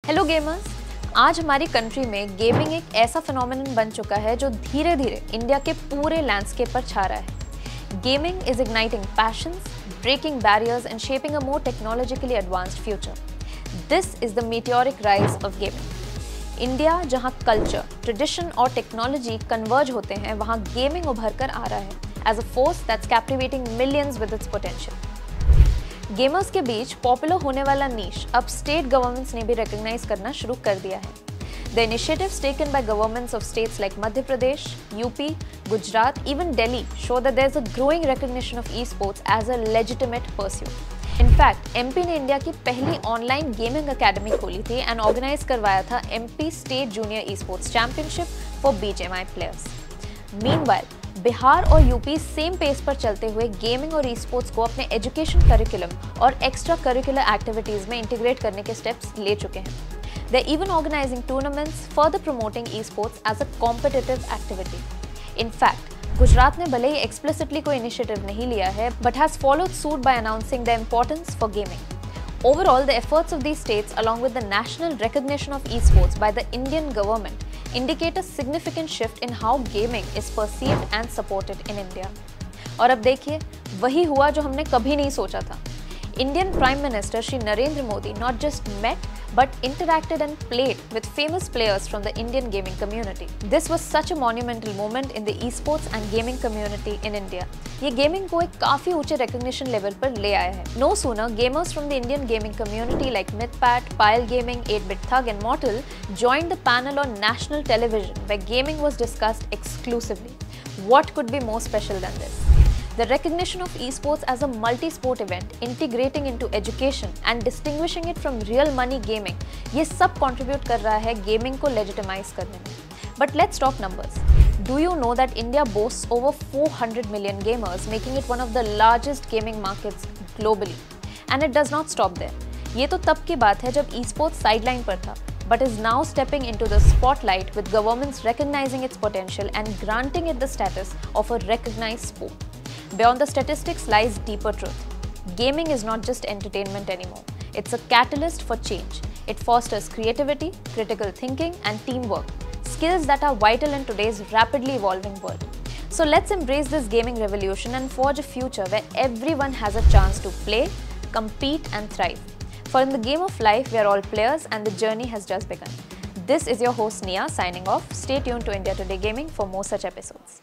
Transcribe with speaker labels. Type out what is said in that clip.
Speaker 1: Hello gamers, आज हमारी country में गेमिंग एक ऐसा फिनोमेनन बन चुका है जो धीरे धीरे इंडिया के पूरे लैंडस्केप पर छा रहा है। Gaming is igniting passions, breaking barriers and shaping a more technologically advanced future. This is the meteoric rise of gaming. India जहां कल्चर, ट्रेडिशन और टेक्नोलॉजी कन्वर्ज होते हैं, वहां गेमिंग उभर कर आ रहा है as a force that's captivating millions with its potential. Gamers के बीच पॉपुलर होने वाला नीश अब स्टेट गवर्नमेंट्स ने भी रिकॉग्नाइज करना शुरू कर दिया है। The initiatives taken by governments of states like Madhya Pradesh, UP, Gujarat, even Delhi show that there is a growing recognition of esports as a legitimate pursuit. In fact, MP ने India की पहली online gaming academy खोली थी and organise करवाया था MP state junior esports championship for BGMI players. Meanwhile, Bihar और UP same pace पर चलते हुए गेमिंग और ई-स्पोर्ट्स को अपने एजुकेशन करिकुलम और एक्स्ट्रा करिकुलर एक्टिविटीज में इंटीग्रेट करने के स्टेप्स ले चुके हैं। They're even organizing tournaments further promoting esports as a competitive activity. In fact, Gujarat ने भले ही explicitly कोई initiative नहीं लिया है, but has followed suit by announcing the importance for gaming. Overall, the efforts of these states, along with the national recognition of esports by the Indian government, indicate a significant shift in how gaming is perceived and supported in India. और अब देखिए, वही हुआ जो हमने कभी नहीं सोचा था। Indian Prime Minister Shri Narendra Modi not just met but interacted and played with famous players from the Indian gaming community. This was such a monumental moment in the esports and gaming community in India. ये gaming को एक काफी ऊंचे recognition level पर ले आया है। No sooner gamers from the Indian gaming community like MythPat, Pile Gaming, 8-Bit Thug and Mortal joined the panel on national television where gaming was discussed exclusively. What could be more special than this? The recognition of esports as a multi-sport event, integrating into education and distinguishing it from real money gaming, ये सब contribute कर रहा है gaming को legitimize करने में. But let's talk numbers. Do you know that India boasts over 400 million gamers, making it one of the largest gaming markets globally? And it does not stop there. ये तो तब की बात है जब esports sideline पर था, but is now stepping into the spotlight with governments recognizing its potential and granting it the status of a recognized sport. Beyond the statistics lies deeper truth. Gaming is not just entertainment anymore. It's a catalyst for change. It fosters creativity, critical thinking, and teamwork, skills that are vital in today's rapidly evolving world. So let's embrace this gaming revolution and forge a future where everyone has a chance to play, compete, and thrive. For in the game of life, we are all players and the journey has just begun. This is your host Nia signing off. Stay tuned to India Today Gaming for more such episodes.